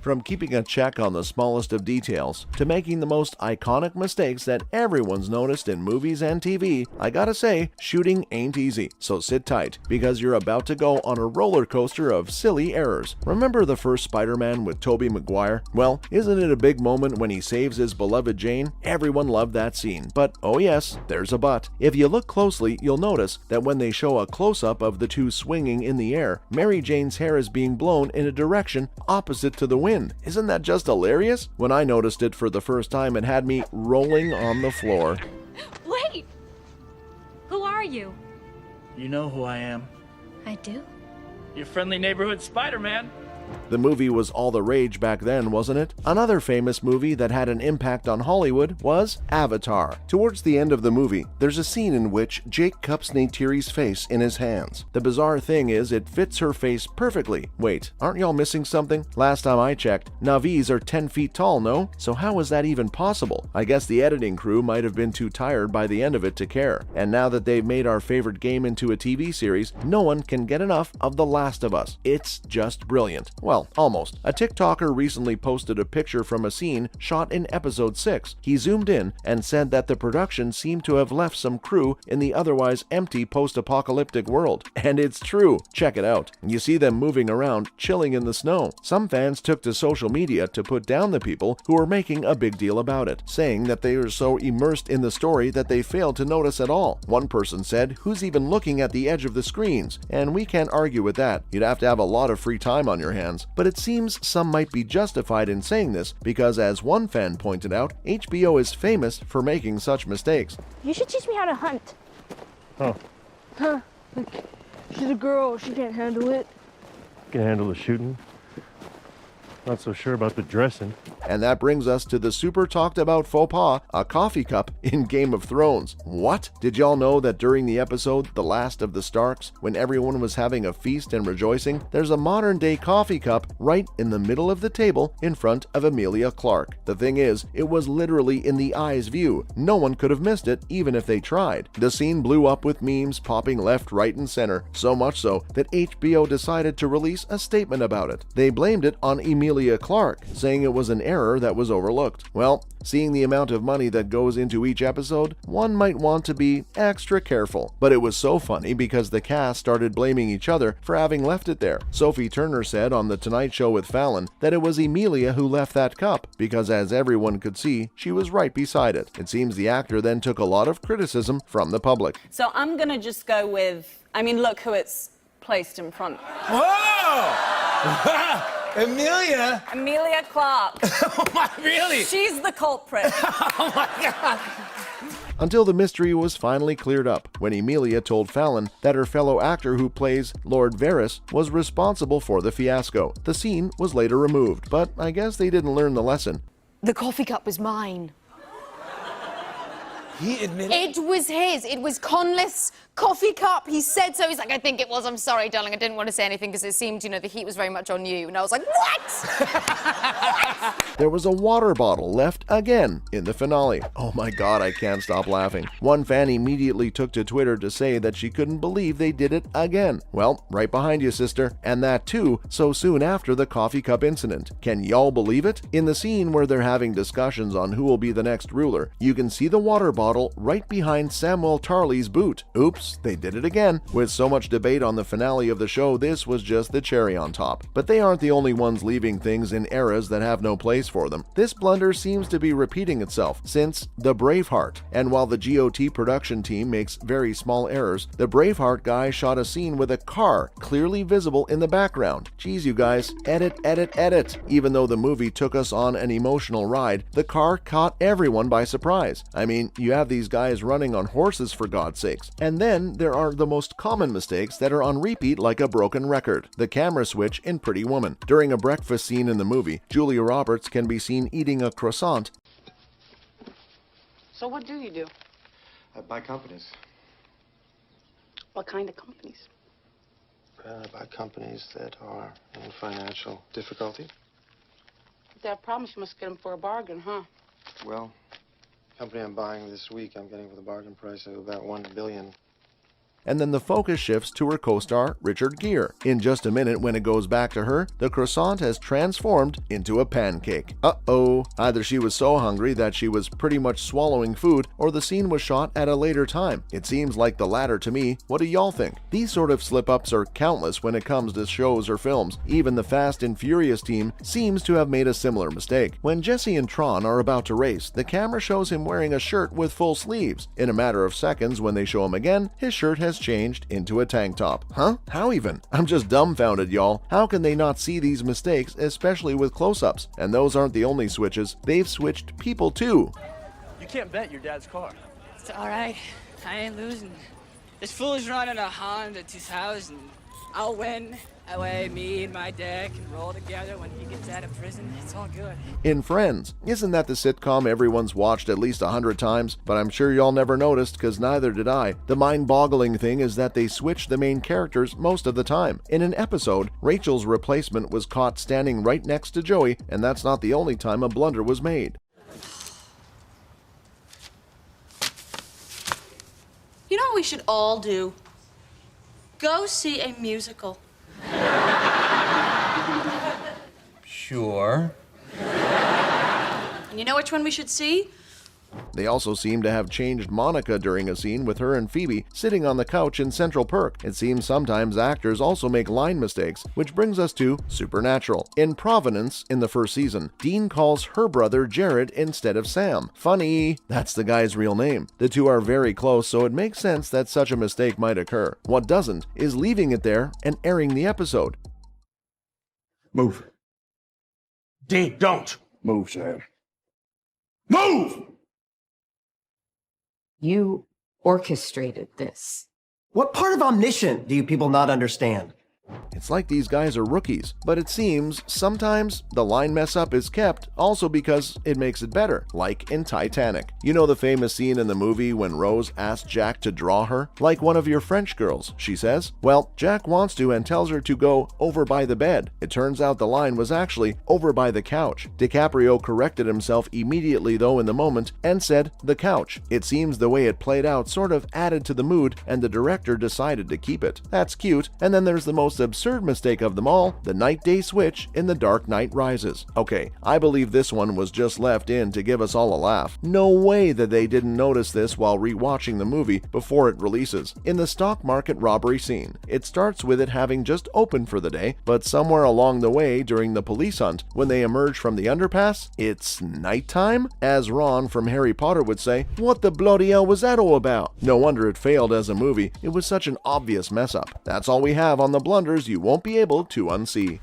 From keeping a check on the smallest of details to making the most iconic mistakes that everyone's noticed in movies and TV, I gotta say, shooting ain't easy. So sit tight, because you're about to go on a roller coaster of silly errors. Remember the first Spider-Man with Tobey Maguire? Well, isn't it a big moment when he saves his beloved Jane? Everyone loved that scene, but oh yes, there's a but. If you look closely, you'll notice that when they show a close-up of the two swinging in the air, Mary Jane's hair is being blown in a direction opposite to the wind. Isn't that just hilarious? When I noticed it for the first time, it had me rolling on the floor. Wait! Who are you? You know who I am. I do. Your friendly neighborhood Spider-Man. The movie was all the rage back then, wasn't it? Another famous movie that had an impact on Hollywood was Avatar. Towards the end of the movie, there's a scene in which Jake cups Neytiri's face in his hands. The bizarre thing is, it fits her face perfectly. Wait, aren't y'all missing something? Last time I checked, Na'vis are 10 feet tall, no? So how is that even possible? I guess the editing crew might have been too tired by the end of it to care. And now that they've made our favorite game into a TV series, no one can get enough of The Last of Us. It's just brilliant. Well, almost. A TikToker recently posted a picture from a scene shot in episode 6. He zoomed in and said that the production seemed to have left some crew in the otherwise empty post-apocalyptic world. And it's true. Check it out. You see them moving around, chilling in the snow. Some fans took to social media to put down the people who were making a big deal about it, saying that they are so immersed in the story that they failed to notice at all. One person said, "Who's even looking at the edge of the screens?" And we can't argue with that. You'd have to have a lot of free time on your hands. But it seems some might be justified in saying this because, as one fan pointed out, HBO is famous for making such mistakes. You should teach me how to hunt. Oh, Huh? Like, she's a girl, she can't handle it. can handle the shooting. Not so sure about the dressing. And that brings us to the super talked about faux pas, a coffee cup in Game of Thrones. What? Did y'all know that during the episode The Last of the Starks, when everyone was having a feast and rejoicing, there's a modern day coffee cup right in the middle of the table in front of Emilia Clarke? The thing is, it was literally in the eye's view. No one could have missed it, even if they tried. The scene blew up with memes popping left, right, and center, so much so that HBO decided to release a statement about it. They blamed it on Emilia Clarke, saying it was an error that was overlooked. Well, seeing the amount of money that goes into each episode, one might want to be extra careful. But it was so funny because the cast started blaming each other for having left it there. Sophie Turner said on The Tonight Show with Fallon that it was Emilia who left that cup because, as everyone could see, she was right beside it. It seems the actor then took a lot of criticism from the public. So I'm going to just go with, look who it's placed in front. Whoa! Emilia? Emilia Clarke. Oh my, really? She's the culprit. Oh my God. Until the mystery was finally cleared up when Emilia told Fallon that her fellow actor who plays Lord Varys was responsible for the fiasco. The scene was later removed, but I guess they didn't learn the lesson. The coffee cup was mine. He admitted? It was his. It was Conleth's coffee cup. He said so. He's like, I think it was. I'm sorry, darling. I didn't want to say anything because it seemed, the heat was very much on you. And I was like, what? There was a water bottle left again in the finale. Oh my God, I can't stop laughing. One fan immediately took to Twitter to say that she couldn't believe they did it again. Well, right behind you, sister. And that too, so soon after the coffee cup incident. Can y'all believe it? In the scene where they're having discussions on who will be the next ruler, you can see the water bottle right behind Samuel Tarly's boot. Oops, they did it again. With so much debate on the finale of the show, this was just the cherry on top. But they aren't the only ones leaving things in eras that have no place for them. This blunder seems to be repeating itself since The Braveheart. And while the GOT production team makes very small errors, the Braveheart guy shot a scene with a car clearly visible in the background. Geez, you guys, edit, edit, edit. Even though the movie took us on an emotional ride, the car caught everyone by surprise. I mean, you have these guys running on horses, for God's sakes. And then there are the most common mistakes that are on repeat like a broken record. The camera switch in Pretty Woman. During a breakfast scene in the movie, Julia Roberts can be seen eating a croissant. So what do you do? I buy companies. What kind of companies? I buy companies that are in financial difficulty. If there are problems, you must get them for a bargain, huh? Well, the company I'm buying this week, I'm getting for the bargain price of about $1 billion. and then the focus shifts to her co-star Richard Gere. In just a minute, when it goes back to her, the croissant has transformed into a pancake. Uh-oh. Either she was so hungry that she was pretty much swallowing food, or the scene was shot at a later time. It seems like the latter to me. What do y'all think? These sort of slip-ups are countless when it comes to shows or films. Even the Fast and Furious team seems to have made a similar mistake. When Jesse and Tron are about to race, the camera shows him wearing a shirt with full sleeves. In a matter of seconds, when they show him again, his shirt has changed into a tank top. Huh? How even? I'm just dumbfounded, y'all. How can they not see these mistakes, especially with close-ups? And those aren't the only switches. They've switched people too. You can't bet your dad's car. It's alright. I ain't losing. This fool's running a Honda 2000. I'll win. That way, me and my dad can roll together when he gets out of prison. It's all good. In Friends, isn't that the sitcom everyone's watched at least 100 times? But I'm sure y'all never noticed, because neither did I. The mind-boggling thing is that they switch the main characters most of the time. In an episode, Rachel's replacement was caught standing right next to Joey, and that's not the only time a blunder was made. You know what we should all do? Go see a musical. Sure. And you know which one we should see? They also seem to have changed Monica during a scene with her and Phoebe sitting on the couch in Central Perk. It seems sometimes actors also make line mistakes, which brings us to Supernatural. In Providence, in the first season, Dean calls her brother Jared instead of Sam. Funny, that's the guy's real name. The two are very close, so it makes sense that such a mistake might occur. What doesn't is leaving it there and airing the episode. Move. Dean, don't. Move, Sam. Move! You orchestrated this. What part of omniscient do you people not understand? It's like these guys are rookies, but it seems sometimes the line mess up is kept also because it makes it better, like in Titanic. You know the famous scene in the movie when Rose asks Jack to draw her? Like one of your French girls, she says. Well, Jack wants to and tells her to go over by the bed. It turns out the line was actually over by the couch. DiCaprio corrected himself immediately though in the moment and said the couch. It seems the way it played out sort of added to the mood and the director decided to keep it. That's cute. And then there's the most absurd mistake of them all, the night-day switch in The Dark Knight Rises. Okay, I believe this one was just left in to give us all a laugh. No way that they didn't notice this while rewatching the movie before it releases. In the stock market robbery scene, it starts with it having just opened for the day, but somewhere along the way during the police hunt, when they emerge from the underpass, it's nighttime? As Ron from Harry Potter would say, what the bloody hell was that all about? No wonder it failed as a movie. It was such an obvious mess up. That's all we have on the blunders you won't be able to unsee.